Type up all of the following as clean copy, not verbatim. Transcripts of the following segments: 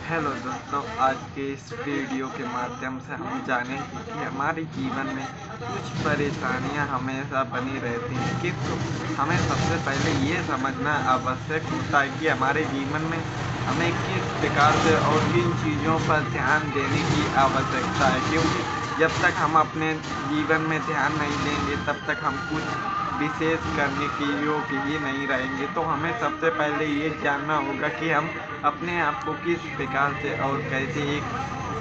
Hello दोस्तों, आज के इस वीडियो के माध्यम से हम जानेंगे कि हमारे जीवन में कुछ परेशानियां हमेशा बनी रहती हैं, किंतु हमें सबसे पहले ये समझना आवश्यक होता है कि हमारे जीवन में हमें किस प्रकार से और किन चीज़ों पर ध्यान देने की आवश्यकता है। क्योंकि जब तक हम अपने जीवन में ध्यान नहीं देंगे तब तक हम कुछ विशेष करने के योग्य ही नहीं रहेंगे। तो हमें सबसे पहले ये जानना होगा कि हम अपने आप को किस प्रकार से और कैसे एक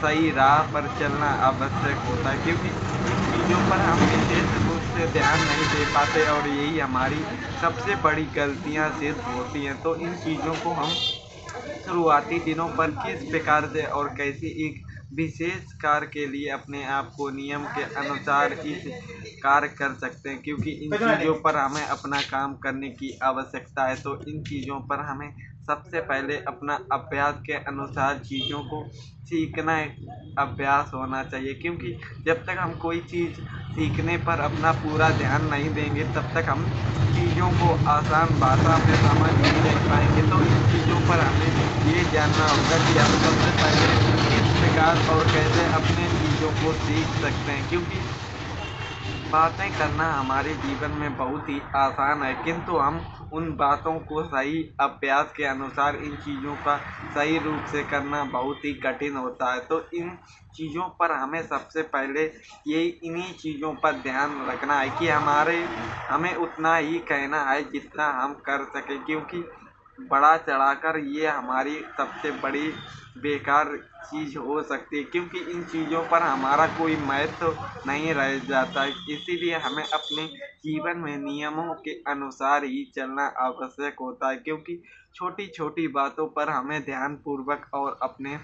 सही राह पर चलना आवश्यक होता है, क्योंकि इन चीज़ों पर हम विशेष रूप से ध्यान नहीं दे पाते और यही हमारी सबसे बड़ी गलतियां सिद्ध होती हैं। तो इन चीज़ों को हम शुरुआती दिनों पर किस प्रकार से और कैसे एक विशेष कार्य के लिए अपने आप को नियम के अनुसार इस कार्य कर सकते हैं, क्योंकि इन चीज़ों पर हमें अपना काम करने की आवश्यकता है। तो इन चीज़ों पर हमें सबसे पहले अपना अभ्यास के अनुसार चीज़ों को सीखना अभ्यास होना चाहिए, क्योंकि जब तक हम कोई चीज़ सीखने पर अपना पूरा ध्यान नहीं देंगे तब तक हम चीज़ों को आसान भाषा में समझ नहीं ले पाएंगे। तो इन चीज़ों पर हमें ये जानना होगा कि हम सबसे पहले किस प्रकार और कैसे अपने चीज़ों को सीख सकते हैं, क्योंकि बातें करना हमारे जीवन में बहुत ही आसान है, किंतु हम उन बातों को सही अभ्यास के अनुसार इन चीज़ों का सही रूप से करना बहुत ही कठिन होता है। तो इन चीज़ों पर हमें सबसे पहले इन्हीं चीज़ों पर ध्यान रखना है कि हमें उतना ही कहना है जितना हम कर सकें, क्योंकि बढ़ा चढ़ाकर ये हमारी सबसे बड़ी बेकार चीज़ हो सकती है, क्योंकि इन चीज़ों पर हमारा कोई महत्व नहीं रह जाता है। इसीलिए हमें अपने जीवन में नियमों के अनुसार ही चलना आवश्यक होता है, क्योंकि छोटी छोटी बातों पर हमें ध्यानपूर्वक और अपने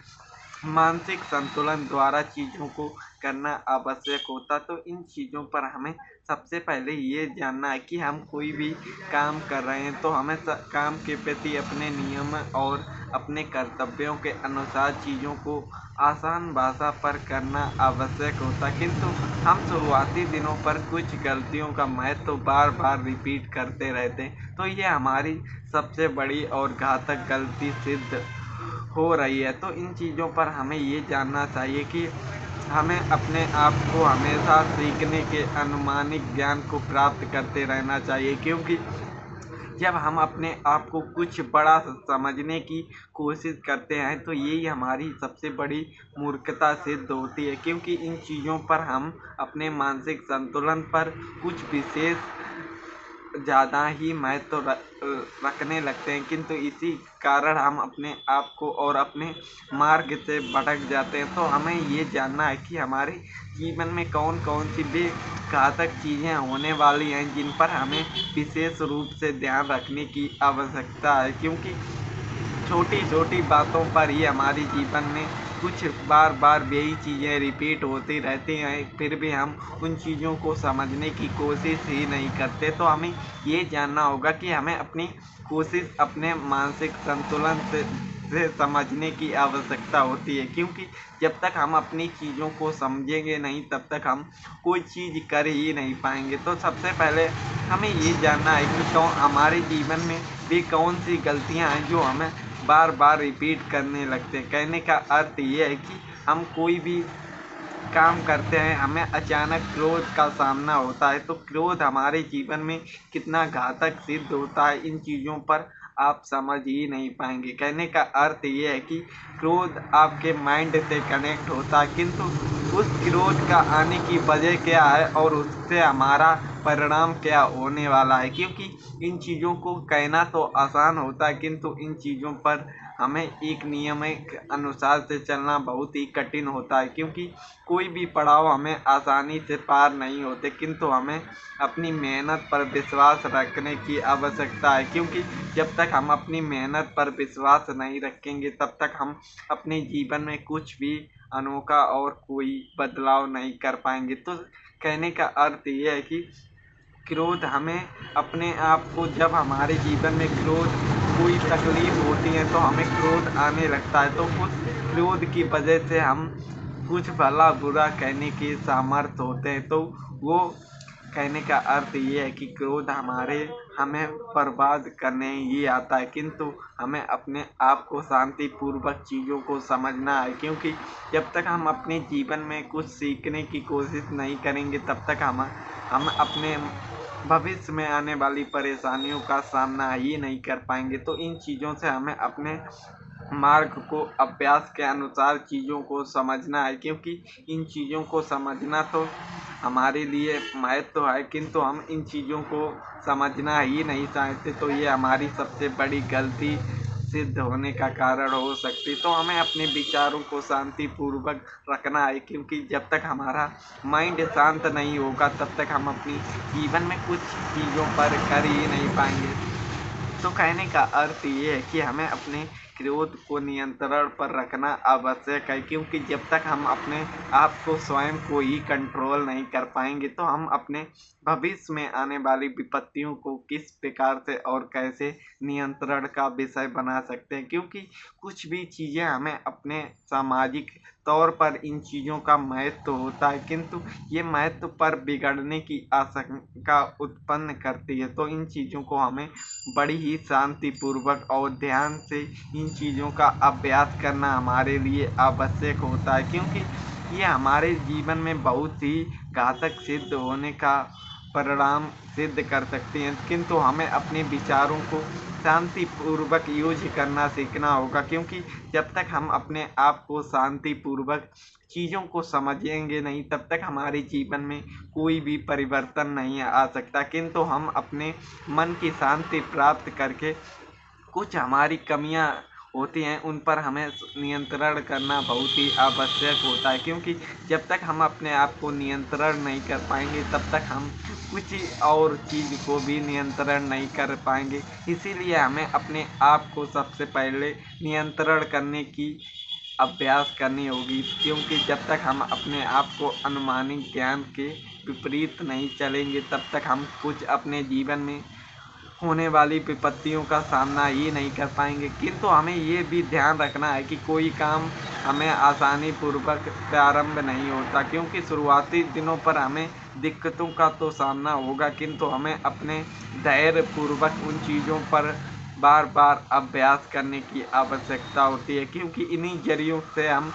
मानसिक संतुलन द्वारा चीज़ों को करना आवश्यक होता। तो इन चीज़ों पर हमें सबसे पहले ये जानना है कि हम कोई भी काम कर रहे हैं तो हमें काम के प्रति अपने नियम और अपने कर्तव्यों के अनुसार चीज़ों को आसान भाषा पर करना आवश्यक होता, किंतु हम शुरुआती दिनों पर कुछ गलतियों का महत्व बार बार रिपीट करते रहते हैं। तो ये हमारी सबसे बड़ी और घातक गलती सिद्ध हो रही है। तो इन चीज़ों पर हमें ये जानना चाहिए कि हमें अपने आप को हमेशा सीखने के अनुमानिक ज्ञान को प्राप्त करते रहना चाहिए, क्योंकि जब हम अपने आप को कुछ बड़ा समझने की कोशिश करते हैं तो यही हमारी सबसे बड़ी मूर्खता सिद्ध होती है, क्योंकि इन चीज़ों पर हम अपने मानसिक संतुलन पर कुछ विशेष ज़्यादा ही महत्व रखने लगते हैं, किंतु इसी कारण हम अपने आप को और अपने मार्ग से भटक जाते हैं। तो हमें ये जानना है कि हमारे जीवन में कौन कौन सी भी घातक चीज़ें होने वाली हैं जिन पर हमें विशेष रूप से ध्यान रखने की आवश्यकता है, क्योंकि छोटी छोटी बातों पर ही हमारे जीवन में कुछ बार बार यही चीज़ें रिपीट होती रहती हैं, फिर भी हम उन चीज़ों को समझने की कोशिश ही नहीं करते। तो हमें ये जानना होगा कि हमें अपनी कोशिश अपने मानसिक संतुलन से समझने की आवश्यकता होती है, क्योंकि जब तक हम अपनी चीज़ों को समझेंगे नहीं तब तक हम कोई चीज़ कर ही नहीं पाएंगे। तो सबसे पहले हमें ये जानना है कि हमारे जीवन में भी कौन सी गलतियाँ हैं जो हमें बार बार रिपीट करने लगते हैं। कहने का अर्थ ये है कि हम कोई भी काम करते हैं, हमें अचानक क्रोध का सामना होता है, तो क्रोध हमारे जीवन में कितना घातक सिद्ध होता है इन चीज़ों पर आप समझ ही नहीं पाएंगे। कहने का अर्थ ये है कि क्रोध आपके माइंड से कनेक्ट होता है, किंतु उस क्रोध का आने की वजह क्या है और उससे हमारा परिणाम क्या होने वाला है, क्योंकि इन चीज़ों को कहना तो आसान होता है, किंतु इन चीज़ों पर हमें एक नियम के अनुसार से चलना बहुत ही कठिन होता है, क्योंकि कोई भी पड़ाव हमें आसानी से पार नहीं होते, किंतु हमें अपनी मेहनत पर विश्वास रखने की आवश्यकता है, क्योंकि जब तक हम अपनी मेहनत पर विश्वास नहीं रखेंगे तब तक हम अपने जीवन में कुछ भी अनोखा और कोई बदलाव नहीं कर पाएंगे। तो कहने का अर्थ ये है कि क्रोध हमें अपने आप को, जब हमारे जीवन में कोई तकलीफ होती है तो हमें क्रोध आने लगता है, तो उस क्रोध की वजह से हम कुछ भला बुरा कहने के सामर्थ्य होते हैं। तो वो कहने का अर्थ ये है कि क्रोध हमें बर्बाद करने ही आता है, किंतु हमें अपने आप को शांतिपूर्वक चीज़ों को समझना है। क्योंकि जब तक हम अपने जीवन में कुछ सीखने की कोशिश नहीं करेंगे तब तक हम अपने भविष्य में आने वाली परेशानियों का सामना ही नहीं कर पाएंगे। तो इन चीज़ों से हमें अपने मार्ग को अभ्यास के अनुसार चीज़ों को समझना है, क्योंकि इन चीज़ों को समझना तो हमारे लिए महत्व है, किंतु हम इन चीज़ों को समझना ही नहीं चाहते। तो ये हमारी सबसे बड़ी गलती सिद्ध होने का कारण हो सकती। तो हमें अपने विचारों को शांतिपूर्वक रखना है, क्योंकि जब तक हमारा माइंड शांत नहीं होगा तब तक हम अपनी जीवन में कुछ चीज़ों पर कर ही नहीं पाएंगे। तो कहने का अर्थ ये है कि हमें अपने क्रोध को नियंत्रण पर रखना आवश्यक है, क्योंकि जब तक हम अपने आप को स्वयं को ही कंट्रोल नहीं कर पाएंगे तो हम अपने भविष्य में आने वाली विपत्तियों को किस प्रकार से और कैसे नियंत्रण का विषय बना सकते हैं। क्योंकि कुछ भी चीज़ें हमें अपने सामाजिक तौर पर इन चीज़ों का महत्व होता है, किंतु ये महत्व पर बिगड़ने की आशंका उत्पन्न करती है। तो इन चीज़ों को हमें बड़ी ही शांतिपूर्वक और ध्यान से इन चीज़ों का अभ्यास करना हमारे लिए आवश्यक होता है, क्योंकि ये हमारे जीवन में बहुत ही घातक सिद्ध होने का परिणाम सिद्ध कर सकती हैं। किंतु हमें अपने विचारों को शांतिपूर्वक यूज करना सीखना होगा, क्योंकि जब तक हम अपने आप को शांतिपूर्वक चीज़ों को समझेंगे नहीं तब तक हमारे जीवन में कोई भी परिवर्तन नहीं आ सकता। किंतु हम अपने मन की शांति प्राप्त करके कुछ हमारी कमियां होती हैं उन पर हमें नियंत्रण करना बहुत ही आवश्यक होता है, क्योंकि जब तक हम अपने आप को नियंत्रण नहीं कर पाएंगे तब तक हम कुछ और चीज़ को भी नियंत्रण नहीं कर पाएंगे। इसीलिए हमें अपने आप को सबसे पहले नियंत्रण करने की अभ्यास करनी होगी, क्योंकि जब तक हम अपने आप को अनुमानित ज्ञान के विपरीत नहीं चलेंगे तब तक हम कुछ अपने जीवन में होने वाली विपत्तियों का सामना ही नहीं कर पाएंगे। किंतु हमें ये भी ध्यान रखना है कि कोई काम हमें आसानी पूर्वक प्रारंभ नहीं होता, क्योंकि शुरुआती दिनों पर हमें दिक्कतों का तो सामना होगा, किंतु हमें अपने धैर्य पूर्वक उन चीज़ों पर बार बार अभ्यास करने की आवश्यकता होती है, क्योंकि इन्हीं जरियों से हम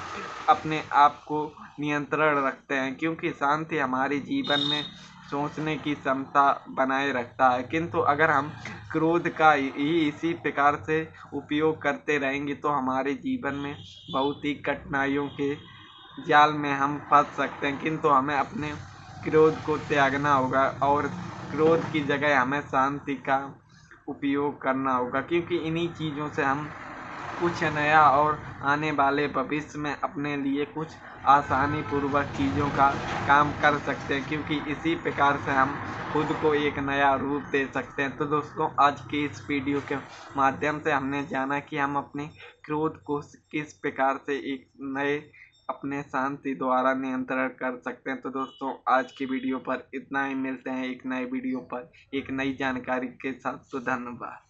अपने आप को नियंत्रण रखते हैं। क्योंकि शांति हमारे जीवन में सोचने की क्षमता बनाए रखता है, किंतु अगर हम क्रोध का ही इसी प्रकार से उपयोग करते रहेंगे तो हमारे जीवन में बहुत ही कठिनाइयों के जाल में हम फंस सकते हैं। किंतु हमें अपने क्रोध को त्यागना होगा और क्रोध की जगह हमें शांति का उपयोग करना होगा, क्योंकि इन्हीं चीज़ों से हम कुछ नया और आने वाले भविष्य में अपने लिए कुछ आसानी पूर्वक चीज़ों का काम कर सकते हैं, क्योंकि इसी प्रकार से हम खुद को एक नया रूप दे सकते हैं। तो दोस्तों, आज के इस वीडियो के माध्यम से हमने जाना कि हम अपने क्रोध को किस प्रकार से एक नए अपने शांति द्वारा नियंत्रण कर सकते हैं। तो दोस्तों, आज की वीडियो पर इतना ही। मिलते हैं एक नए वीडियो पर एक नई जानकारी के साथ। तो धन्यवाद।